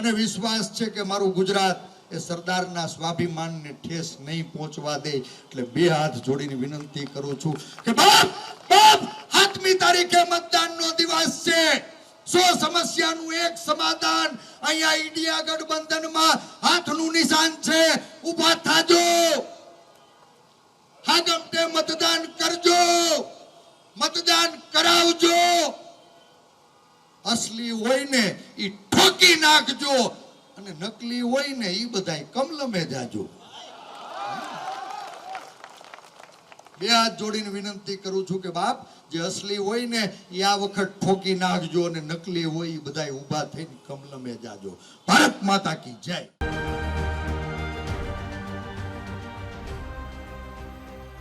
મને વિશ્વાસ છે કે મારું ગુજરાત એ સરદારના સ્વાભિમાનને ઠેસ નહીં પહોંચવા દે. એટલે બે હાથ જોડીને વિનંતી કરું છું કે બાપ 7મી તારીખે મતદાનનો દિવસ છે. 100 સમસ્યાનું એક સમાધાન. અહીંયા ઇન્ડિયા ગઠબંધનમાં હાથનું નિશાન છે. ઊભા થાજો, હાગમતે મતદાન કરજો, મતદાન કરાવજો. અસલી હોય ને ઈ ઠોકી નાખજો અને નકલી હોય ને ઈ બધાય કમલમે જાજો. બે હાથ જોડીને વિનંતી કરું છું કે બાપ, જે અસલી હોય ને એ આ વખત ઠોકી નાખજો અને નકલી હોય એ બધાય ઊભા થઈને કમલમે જાજો. ભારત માતા કી જય.